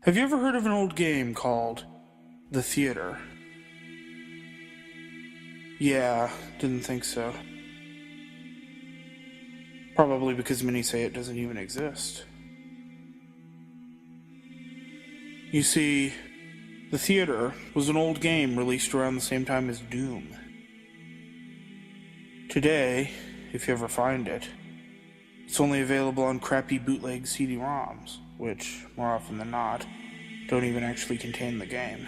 Have you ever heard of an old game called The Theater? Yeah, didn't think so. Probably because many say it doesn't even exist. You see, The Theater was an old game released around the same time as Doom. Today, if you ever find it, it's only available on crappy bootleg CD-ROMs, which, more often than not, don't even actually contain the game.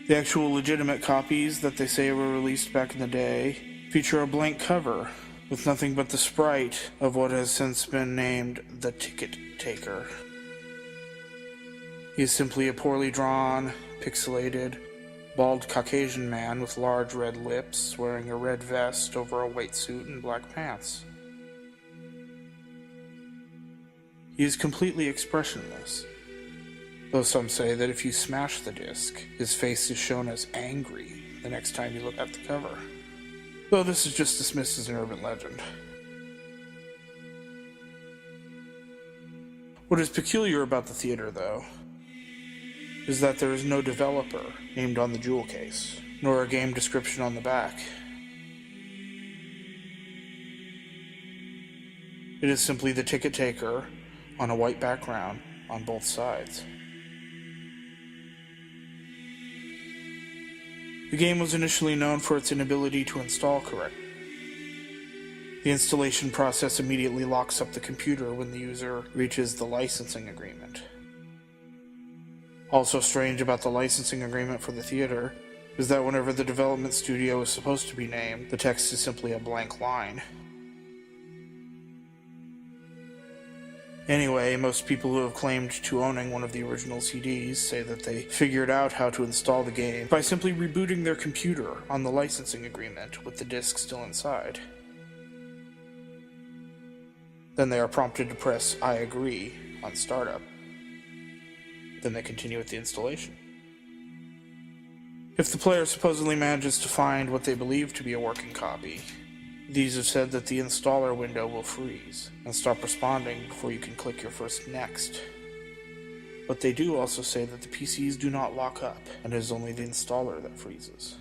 The actual legitimate copies that they say were released back in the day feature a blank cover with nothing but the sprite of what has since been named the Ticket Taker. He is simply a poorly drawn, pixelated, bald Caucasian man with large red lips, wearing a red vest over a white suit and black pants. He is completely expressionless, though some say that if you smash the disc, his face is shown as angry the next time you look at the cover. Though this is just dismissed as an urban legend. What is peculiar about the theater, though, is that there is no developer named on the jewel case, nor a game description on the back. It is simply the Ticket Taker on a white background on both sides. The game was initially known for its inability to install correctly. The installation process immediately locks up the computer when the user reaches the licensing agreement. Also strange about the licensing agreement for the theater is that whenever the development studio is supposed to be named, the text is simply a blank line. Anyway, most people who have claimed to owning one of the original CDs say that they figured out how to install the game by simply rebooting their computer on the licensing agreement with the disc still inside. Then they are prompted to press I agree on startup. Then they continue with the installation. If the player supposedly manages to find what they believe to be a working copy, these have said that the installer window will freeze and stop responding before you can click your first next. But they do also say that the PCs do not lock up, and it is only the installer that freezes.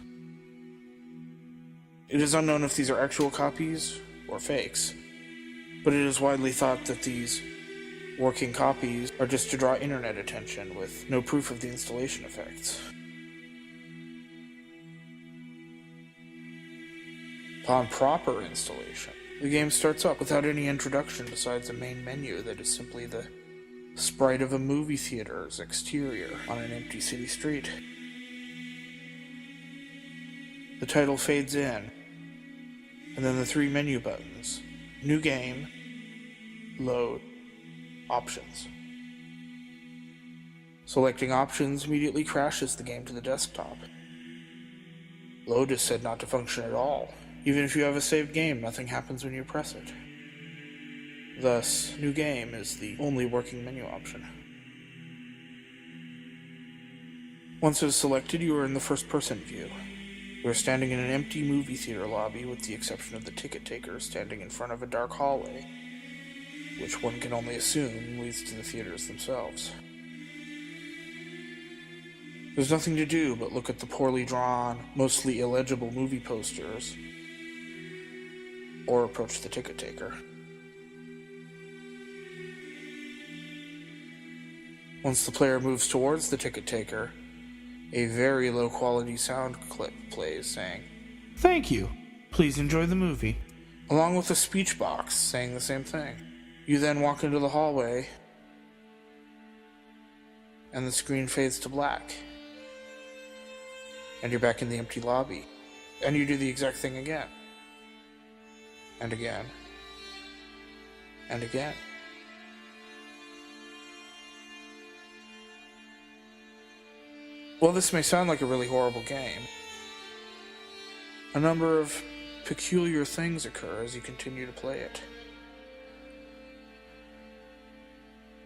It is unknown if these are actual copies or fakes, but it is widely thought that these working copies are just to draw internet attention with no proof of the installation effects. Upon proper installation, the game starts up without any introduction besides a main menu that is simply the sprite of a movie theater's exterior on an empty city street. The title fades in, and then the three menu buttons: New Game, Load, Options. Selecting Options immediately crashes the game to the desktop. Load is said not to function at all. Even if you have a saved game, nothing happens when you press it. Thus, New Game is the only working menu option. Once it is selected, you are in the first-person view. You are standing in an empty movie theater lobby with the exception of the ticket taker standing in front of a dark hallway, which one can only assume leads to the theaters themselves. There's nothing to do but look at the poorly drawn, mostly illegible movie posters, or approach the ticket taker. Once the player moves towards the ticket taker, a very low quality sound clip plays saying, "Thank you, please enjoy the movie," along with a speech box saying the same thing. You then walk into the hallway, and the screen fades to black. And you're back in the empty lobby, and you do the exact thing again. And again. And again. While this may sound like a really horrible game, a number of peculiar things occur as you continue to play it.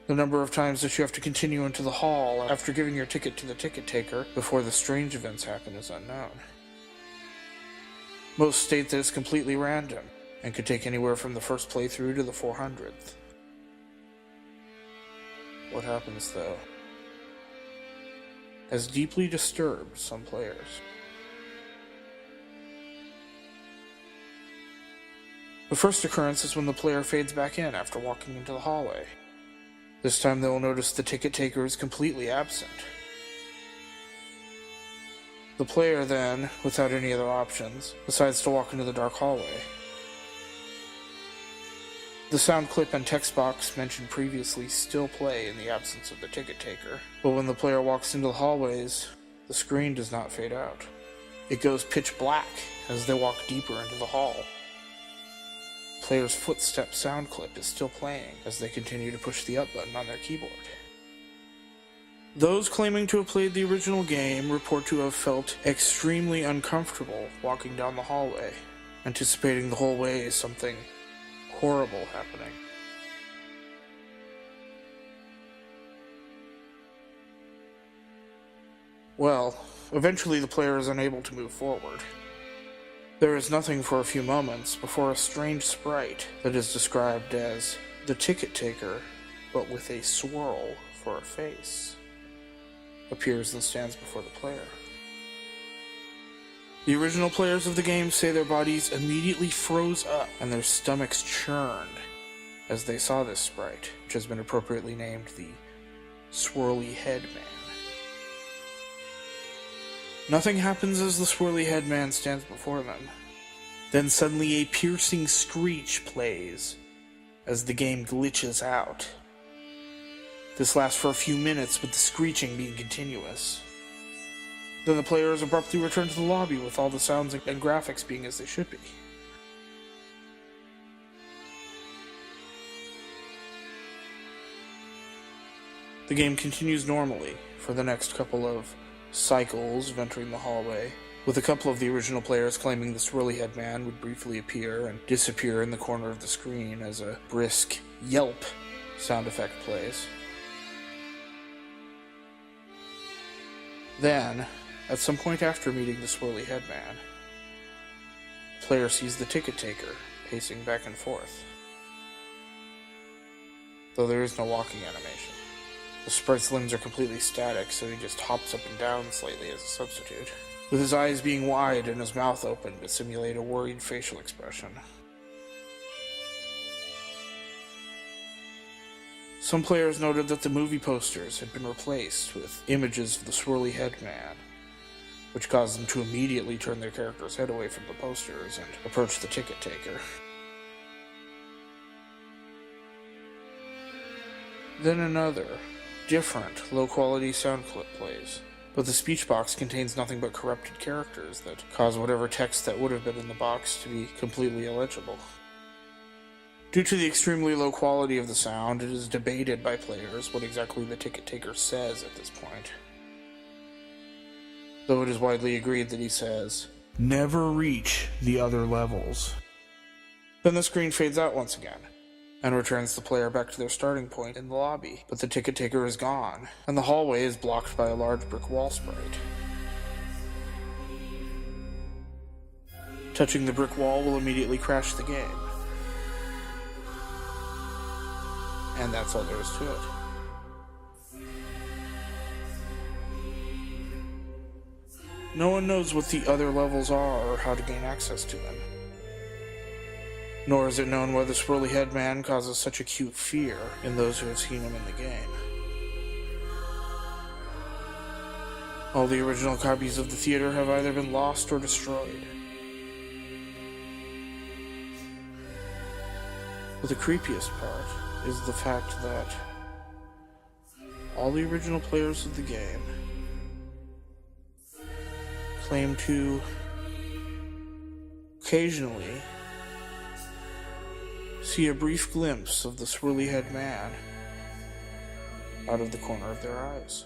The number of times that you have to continue into the hall after giving your ticket to the ticket taker before the strange events happen is unknown. Most state that it's completely random and could take anywhere from the first playthrough to the 400th. what happens though has deeply disturbed some players. The first occurrence is when the player fades back in after walking into the hallway. This time they will notice the ticket taker is completely absent. The player then, without any other options, decides to walk into the dark hallway. The sound clip and text box mentioned previously still play in the absence of the ticket taker, but when the player walks into the hallways, the screen does not fade out. It goes pitch black as they walk deeper into the hall. Player's footstep sound clip is still playing as they continue to push the up button on their keyboard. Those claiming to have played the original game report to have felt extremely uncomfortable walking down the hallway, anticipating the whole way something horrible happening. Well, eventually the player is unable to move forward. There is nothing for a few moments before a strange sprite that is described as the ticket taker, but with a swirl for a face, appears and stands before the player. The original players of the game say their bodies immediately froze up and their stomachs churned as they saw this sprite, which has been appropriately named the Swirly Head Man. Nothing happens as the Swirly Head Man stands before them. Then suddenly a piercing screech plays as the game glitches out. This lasts for a few minutes, with the screeching being continuous. Then the players abruptly return to the lobby with all the sounds and graphics being as they should be. The game continues normally for the next couple of cycles of entering the hallway, with a couple of the original players claiming the Swirly Head Man would briefly appear and disappear in the corner of the screen as a brisk yelp sound effect plays. Then, at some point after meeting the Swirly Head Man, the player sees the ticket taker pacing back and forth, though there is no walking animation. The sprite's limbs are completely static, so he just hops up and down slightly as a substitute, with his eyes being wide and his mouth open to simulate a worried facial expression. Some players noted that the movie posters had been replaced with images of the Swirly Head Man, which caused them to immediately turn their character's head away from the posters and approach the ticket taker. Then another, different, low-quality sound clip plays, but the speech box contains nothing but corrupted characters that cause whatever text that would have been in the box to be completely illegible. Due to the extremely low quality of the sound, it is debated by players what exactly the ticket taker says at this point. Though it is widely agreed that he says, "Never reach the other levels." Then the screen fades out once again, and returns the player back to their starting point in the lobby, but the ticket taker is gone, and the hallway is blocked by a large brick wall sprite. Touching the brick wall will immediately crash the game. And that's all there is to it. No one knows what the other levels are or how to gain access to them. Nor is it known why the Swirly Head Man causes such acute fear in those who have seen him in the game. All the original copies of the theater have either been lost or destroyed. But the creepiest part is the fact that all the original players of the game claim to occasionally see a brief glimpse of the Swirly Head Man out of the corner of their eyes.